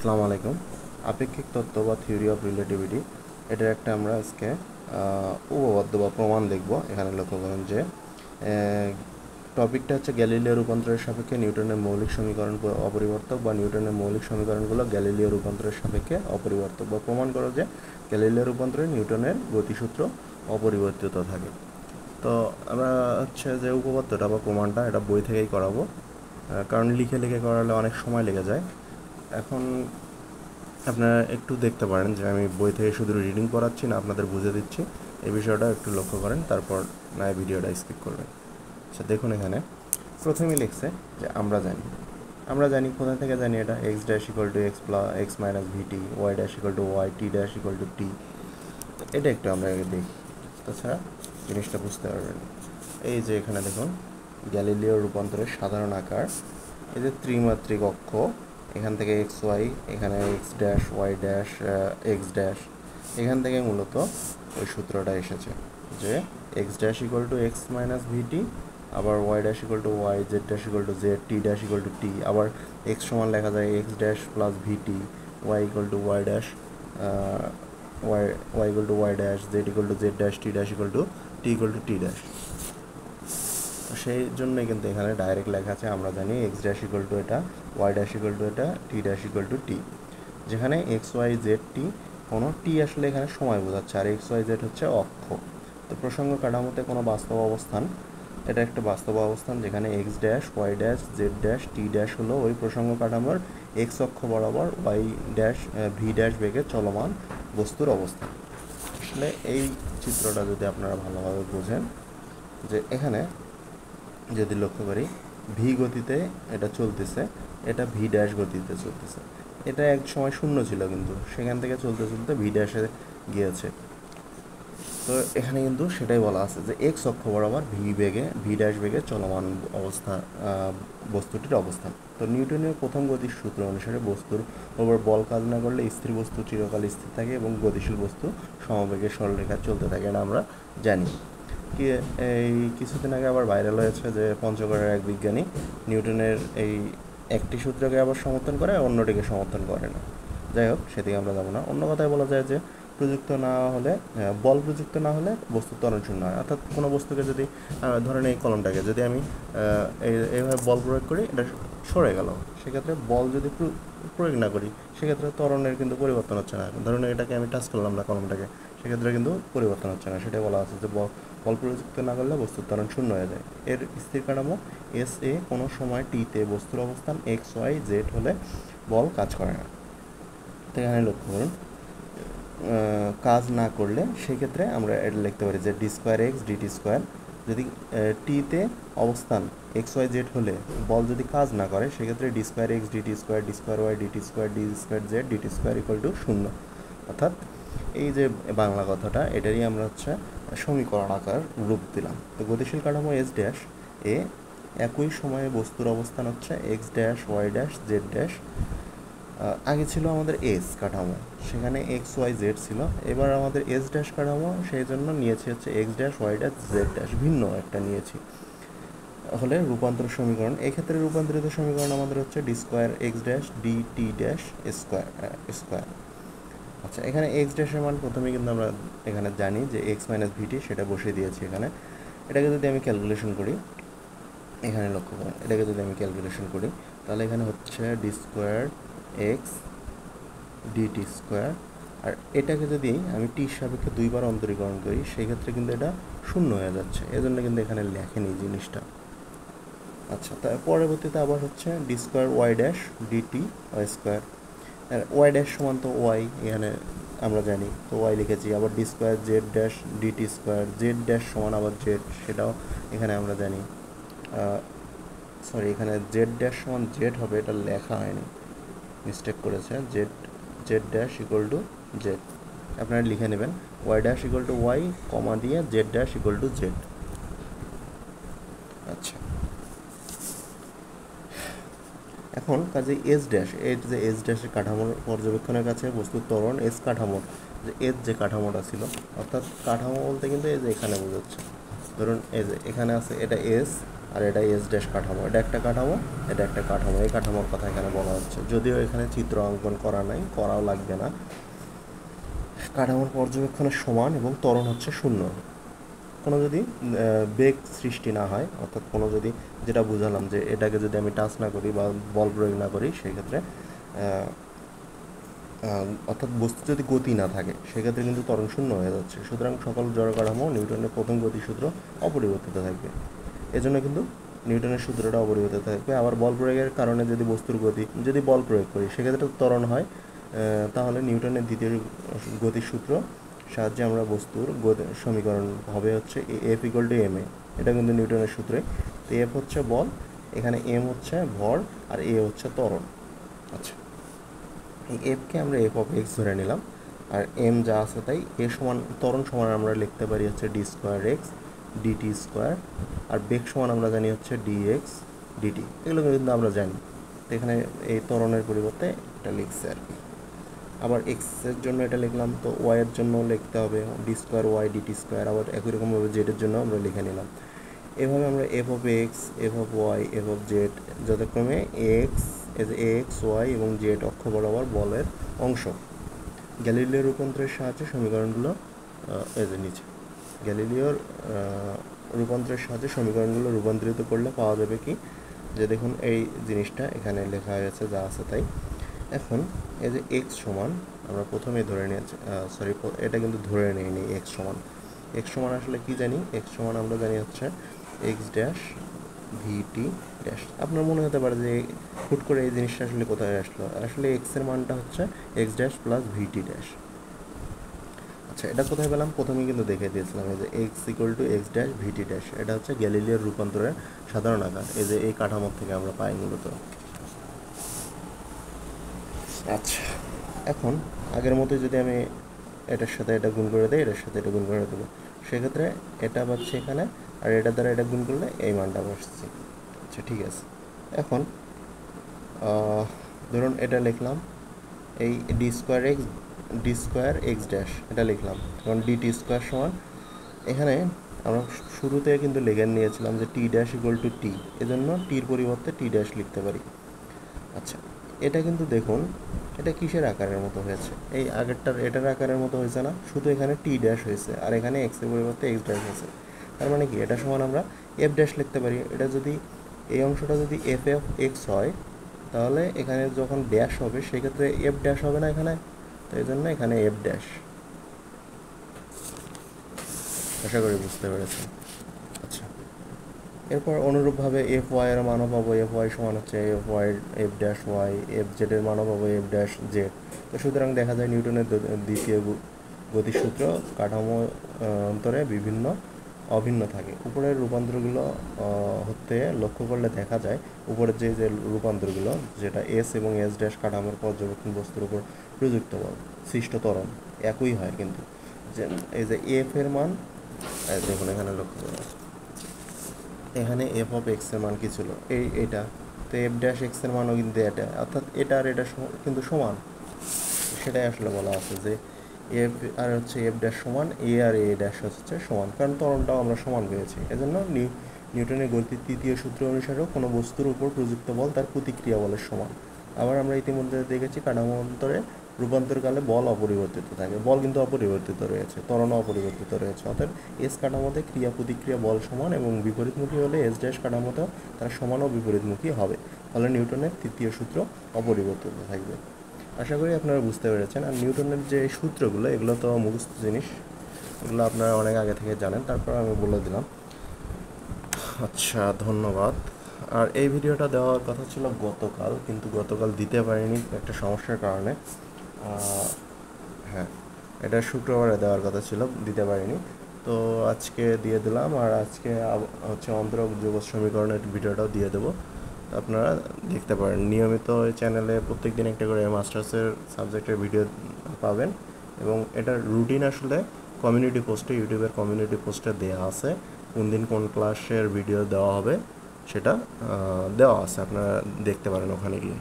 আসসালামু আলাইকুম। আপেক্ষিক তত্ত্ব বা থিওরি অফ রিলেটিভিটি এটার একটা আমরা আজকে উপপাদ্য বা প্রমাণ দেখব। এখানে লক্ষ্য করেন যে টপিকটা হচ্ছে গ্যালিলিও রূপান্তরের সাপেক্ষে নিউটনের মৌলিক সমীকরণ অপরিবর্তক বা নিউটনের মৌলিক সমীকরণগুলো গ্যালিলিও রূপান্তরের সাপেক্ষে অপরিবর্তক, বা প্রমাণ করো যে গ্যালিলিও রূপান্তরে নিউটনের গতিসূত্র অপরিবর্তিত থাকে। তো আমরা হচ্ছে যে উপপাদ্যটা বা প্রমাণটা এটা বই থেকেই করাবো, কারণ লিখে লিখে করালে অনেক সময় লেগে যায়। এখন আপনারা একটু দেখতে পারেন যে আমি বই থেকে শুধু রিডিং করাচ্ছি না, আপনাদের বুঝে দিচ্ছি। এই বিষয়টা একটু লক্ষ্য করেন, তারপর না ভিডিওটা স্কিপ করবেন। আচ্ছা দেখুন, এখানে প্রথমেই লিখছে যে আমরা জানি কোথা থেকে জানি, এটা x dash equal to x plus x minus v t, y dash equal to y, t dash equal to t. এটা একটু আমরা আগে দেখি, তাছাড়া জিনিসটা বুঝতে পারবেন। এই যে এখানে দেখুন গ্যালিলিও রূপান্তরের সাধারণ আকার, এই যে ত্রিমাত্রিক অক্ষ, এখান থেকে এক্স ওয়াই, এখানে x dash y dash x dash, এখান থেকে মূলত ওই সূত্রটা এসেছে যে x dash equal to x minus v t, আবার y dash equal to y, z dash equal to z, t dash equal to t, আবার এক্স সমান লেখা যায় x dash plus v t, y equal to y dash y equal to y dash, z equal to z dash, t dash equal to T dash. সেই জন্যই কিন্তু এখানে direct লেখা আছে, আমরা জানি এক্স ড্যাশ ইকুয়াল টু এটা, ওয়াই ড্যাশ ইকুয়াল টু এটা, টি ড্যাশ ইকুয়াল টু টি। যেখানে এক্স ওয়াই জেড টি, কোনো টি আসলে এখানে সময় বোঝাচ্ছে, আর এক্স ওয়াই জেড হচ্ছে অক্ষ। তো প্রসঙ্গ কাঠামোতে কোনো বাস্তব অবস্থান, এটা একটা বাস্তব অবস্থান যেখানে x dash y dash z dash t dash হলো ওই প্রসঙ্গ কাঠামোর এক্স অক্ষ বরাবর ওয়াই ড্যাশ ভি ড্যাশ বেগে চলমান বস্তুর অবস্থান। আসলে এই চিত্রটা যদি আপনারা ভালোভাবে বোঝেন, যে এখানে যদি লক্ষ্য করি ভি গতিতে এটা চলতেছে, এটা ভি ড্যাশ গতিতে চলতেছে। এটা এক সময় শূন্য ছিল, কিন্তু সেখান থেকে চলতে চলতে ভি ড্যাশে গিয়েছে। তো এখানে কিন্তু সেটাই বলা আছে যে এক্স অক্ষ বরাবর ভি ড্যাশ বেগে চলমান অবস্থা বস্তুটির অবস্থান। তো নিউটনীয় প্রথম গতির সূত্র অনুসারে বস্তুর ওপর বল কাজ না করলে স্থির বস্তু চিরকাল স্থির থাকে এবং গতিশীল বস্তু সমবেগে সরলরেখায় চলতে থাকে, এটা আমরা জানি। এই কিছুদিন আগে আবার ভাইরাল হয়েছে যে পঞ্চগড়ের এক বিজ্ঞানী নিউটনের এই একটি সূত্রকে আবার সমর্থন করে, অন্যটিকে সমর্থন করে না। যাই হোক, সেদিকে আমরা যাবো না। অন্য কথায় বলা যায় যে বল প্রযুক্ত না হলে বস্তু ত্বরণ শূন্য হয়। অর্থাৎ কোনো বস্তুকে যদি ধরেন এই কলমটাকে যদি আমি এইভাবে বল প্রয়োগ করি, এটা সরে গেল, সেক্ষেত্রে বল যদি প্রয়োগ না করি, সেক্ষেত্রে ত্বরণের কিন্তু পরিবর্তন হচ্ছে না। ধরুন এটাকে আমি টাচ করলাম না কলমটাকে, সেক্ষেত্রে কিন্তু পরিবর্তন হচ্ছে না। সেটাই বলা আছে যে বল প্রযুক্ত না করলে বস্তুর ত্বরণ শূন্য হয়ে যায়। এর স্থির কাঠামো এস এ, কোনো সময় টিতে বস্তুর অবস্থান এক্স ওয়াই জেড হলে বল কাজ করে না। তো এখানে লক্ষ্য করুন, কাজ না করলে সেক্ষেত্রে আমরা এটা লিখতে পারি যে d square x d t square. যদি টিতে অবস্থান এক্স ওয়াই জেড হলে বল যদি কাজ না করে, সেক্ষেত্রে d square x d t square, d square y d t square, d square z d t square equal to শূন্য। অর্থাৎ এই যে বাংলা কথাটা, এটারই আমরা হচ্ছে সমীকরণ আকার রূপ দিলাম। তো গতিশীল কাঠামো এস ড্যাশ এ একই সময়ে বস্তুর অবস্থান হচ্ছে x dash y dash z dash. আগে ছিল আমাদের এস কাঠামো, সেখানে এক্স ওয়াই জেড ছিল। এবার আমাদের এস ড্যাশ কাঠামো, সেই জন্য নিয়েছি হচ্ছে x dash y dash z dash, ভিন্ন একটা নিয়েছি হলে রূপান্তর সমীকরণ। এক্ষেত্রে রূপান্তরিত সমীকরণ আমাদের হচ্ছে d square x dash D T dash square. আচ্ছা, এখানে এক্স ড্যাশের মান প্রথমে কিন্তু আমরা এখানে জানি যে এক্স মাইনাস ভিটি, সেটা বসিয়ে দিয়েছি এখানে। এটাকে যদি আমি ক্যালকুলেশন করি, এখানে লক্ষ্য করুন, এটাকে যদি আমি ক্যালকুলেশন করি, তাহলে এখানে হচ্ছে d square x d t square. আর এটাকে যদি আমি টির সাপেক্ষে দুইবার অন্তরীকরণ করি, সেক্ষেত্রে কিন্তু এটা শূন্য হয়ে যাচ্ছে, এজন্য কিন্তু এখানে লেখেনি জিনিসটা। আচ্ছা, তার পরবর্তীতে আবার হচ্ছে d square y dash d t y square. Y dash সমান তো ওয়াই, এখানে আমরা জানি, তো ওয়াই লিখেছি। আবার d square z dash d t square, z dash সমান আবার জেড, সেটাও এখানে আমরা জানি। এখানে জেড ড্যাশ সমান জেড হবে, এটা লেখা হয়নি, মিস্টেক করেছে। Z dash equal to z, আপনারা লিখে নেবেন y dash equal to y comma দিয়ে z dash equal to z. আচ্ছা, এখন কাজে এস ড্যাশ, এই যে এস ড্যাশের কাঠামোর পর্যবেক্ষণের কাছে বস্তুর ত্বরণ এস কাঠামোর যে এস যে কাঠামোটা ছিল, অর্থাৎ কাঠামো বলতে কিন্তু এই যে এখানে বোঝাচ্ছে। ধরুন এই যে এখানে আছে, এটা এস, আর এটা এস ড্যাশ কাঠামো, এটা একটা কাঠামো, এটা একটা কাঠামো। এই কাঠামোর কথা এখানে বলা হচ্ছে, যদিও এখানে চিত্র অঙ্কন করা নাই, করাও লাগবে না। কাঠামোর পর্যবেক্ষণের সমান এবং ত্বরণ হচ্ছে শূন্য। কোনো যদি বেগ সৃষ্টি না হয়, অর্থাৎ কোনো যদি, যেটা বুঝালাম যে এটাকে যদি আমি টাচ না করি বা বল প্রয়োগ না করি সেক্ষেত্রে, অর্থাৎ বস্তু যদি গতি না থাকে সেক্ষেত্রে কিন্তু ত্বরণ শূন্য হয়ে যাচ্ছে। সুতরাং সকল জড় কাঠামো নিউটনের প্রথম গতিসূত্র অপরিবর্তিত থাকবে, এজন্য কিন্তু নিউটনের সূত্রটা অপরিবর্তিত থাকবে। আবার বল প্রয়োগের কারণে যদি বস্তুর গতি, যদি বল প্রয়োগ করি সেক্ষেত্রে ত্বরণ হয়, তাহলে নিউটনের দ্বিতীয় গতির সূত্র সাহায্যে আমরা বস্তুর সমীকরণ হবে হচ্ছে F equal to M A. এটা কিন্তু নিউটনের সূত্রে। তো এফ হচ্ছে বল, এখানে এম হচ্ছে ভর, আর এ হচ্ছে ত্বরণ। আচ্ছা, এই এফকে আমরা এফ অফ এক্স ধরে নিলাম, আর এম যা আছে তাই। এ সমান ত্বরণ সমান আমরা লিখতে পারি হচ্ছে d square x d t square, আর বেগ সমান আমরা জানি হচ্ছে ডি এক্স ডিটি, এগুলো কিন্তু আমরা জানি। তো এখানে এই ত্বরণের পরিবর্তে এটা লিখছে আর কি। আবার এক্সের জন্য এটা লিখলাম, তো ওয়াইয়ের জন্য লিখতে হবে d square y d t square. আবার একই রকমভাবে জেডের জন্য আমরা লিখে নিলাম। এভাবে আমরা f of x, f of y, f of z যথাক্রমে এক্স এক্স ওয়াই এবং জেড অক্ষ বরাবর বলের অংশ গ্যালিলিও রূপান্তরের সাহায্যে সমীকরণগুলো নিচে গ্যালিলিওর রূপান্তরের সাহায্যে সমীকরণগুলো রূপান্তরিত করলে পাওয়া যাবে কি, যে দেখুন এই জিনিসটা এখানে লেখা হয়েছে যা আছে তাই। এখন এই যে এক্স সমান আমরা প্রথমেই ধরে নিয়েছি, সরি এটা কিন্তু ধরে নিইনি। এক্স সমান আসলে কি জানি, এক্স সমান আমরা জানি হচ্ছে এক্স ড্যাশ ভিটি ড্যাশ। আপনার মনে হতে পারে যে হুট করে এই জিনিসটা আসলে কোথায় আসলো, আসলে এক্সের মানটা হচ্ছে এক্স ড্যাশ প্লাস ভিটি ড্যাশ। আচ্ছা, এটা কোথায় পেলাম, প্রথমেই কিন্তু দেখে দিয়েছিলাম, এই যে x equal to x dash v t dash, এটা হচ্ছে গ্যালিলিওর রূপান্তরের সাধারণ আকার, এই যে এই কাঠামোর থেকে আমরা পাই মূলত। আচ্ছা, এখন আগের মতোই যদি আমি এটার সাথে এটা গুণ করে দিই, এটার সাথে এটা গুণ করে দেবো, সেক্ষেত্রে এটা পাচ্ছি এখানে, আর এটা দ্বারা এটা গুণ করলে এই মানটা বসছে। আচ্ছা, ঠিক আছে। এখন ধরুন এটা লিখলাম, এই ডি স্কোয়ার এক্স ড্যাশ এটা লিখলাম, কারণ ডিটি স্কোয়ার সমান, এখানে আমরা শুরুতে কিন্তু লিখে নিয়েছিলাম যে টি ড্যাশ ইকুয়াল টু টি, এজন্য টির পরিবর্তে টি ড্যাশ লিখতে পারি। আচ্ছা, এটা কিন্তু দেখুন এটা কিসের আকারের মতো হয়েছে, এই আগেরটার এটার আকারের মতো হয়েছে না, শুধু এখানে টি ড্যাশ হয়েছে আর এখানে এক্সের পরিবর্তে এক্স ড্যাশ হয়েছে। তার মানে কি, এটা সমান আমরা এফ ড্যাশ লিখতে পারি। এটা যদি এই অংশটা যদি এফ এফ এক্স হয়, তাহলে এখানে যখন ড্যাশ হবে সেক্ষেত্রে এফ ড্যাশ হবে না এখানে, তো এই জন্য এখানে এফ ড্যাশ। আশা করি বুঝতে পেরেছেন। আচ্ছা, এরপর অনুরূপভাবে এফ ওয়াই এর মানও পাবো, এফ ওয়াই সমান হচ্ছে f y f dash y, f জেডের মানও পাবো এফ ড্যাশ জেড। তো সুতরাং দেখা যায় নিউটনের দ্বিতীয় গতিসূত্র কাঠামো অন্তরে অভিন্ন থাকে। উপরের রূপান্তরগুলো হতে লক্ষ্য করলে দেখা যায় উপরের যে রূপান্তরগুলো, যেটা এস এবং এস ড্যাশ কাঠামোর পর্যবেক্ষণ বস্তুর উপর প্রযুক্ত বল সৃষ্ট ত্বরণ একই হয়, কিন্তু যে এই যে এফ এর মান দেখুন এখানে লক্ষ্য করুন, এখানে এফ অফ এক্সের মান কী ছিল, এটা, তো এফ ড্যাশ এক্সের মানও কিন্তু এটা, অর্থাৎ এটা আর এটা কিন্তু সমান। সেটাই আসলে বলা আছে যে এফ আর হচ্ছে এফ ড্যাশ সমান, এ আর এ ড্যাশ হচ্ছে সমান, কারণ ত্বরণটাও আমরা সমান পেয়েছি। এজন্য নিউটনের গতির তৃতীয় সূত্র অনুসারেও কোনো বস্তুর উপর প্রযুক্ত বল তার প্রতিক্রিয়া বলের সমান। আবার আমরা ইতিমধ্যে দেখেছি কাঠামোন্তরে রূপান্তরকালে বল অপরিবর্তিত থাকে, বল কিন্তু অপরিবর্তিত রয়েছে, ত্বরণও অপরিবর্তিত রয়েছে। অর্থাৎ এস কাঠামোতে ক্রিয়া প্রতিক্রিয়া বল সমান, এবং বিপরীতমুখী হলে এস ড্যাশ কাঠামোতেও তারা সমান ও বিপরীতমুখী হবে, ফলে নিউটনের তৃতীয় সূত্র অপরিবর্তিত থাকবে। আশা করি আপনারা বুঝতে পেরেছেন। আর নিউটনের যে সূত্রগুলো এগুলো তো মুখস্থ জিনিস, এগুলো আপনারা অনেক আগে থেকে জানেন, তারপর আমি বলে দিলাম। আচ্ছা, ধন্যবাদ। আর এই ভিডিওটা দেওয়ার কথা ছিল গতকাল, কিন্তু গতকাল দিতে পারিনি একটা সমস্যার কারণে। হ্যাঁ, এটা শুক্রবারে দেওয়ার কথা ছিল, দিতে পারিনি, তো আজকে দিয়ে দিলাম। আর আজকে হচ্ছে অন্তরক যুগজ সমীকরণের ভিডিওটাও দিয়ে দেবো, আপনারা দেখতে পারেন। নিয়মিত এই চ্যানেলে প্রত্যেক দিন একটা করে মাস্টার্সের সাবজেক্টের ভিডিও পাবেন, এবং এটার রুটিন আসলে কমিউনিটি পোস্টে, ইউটিউবের কমিউনিটি পোস্টে দেওয়া আছে, কোন দিন কোন ক্লাসের ভিডিও দেওয়া হবে সেটা দেওয়া আছে, আপনারা দেখতে পারেন ওখানে গিয়ে।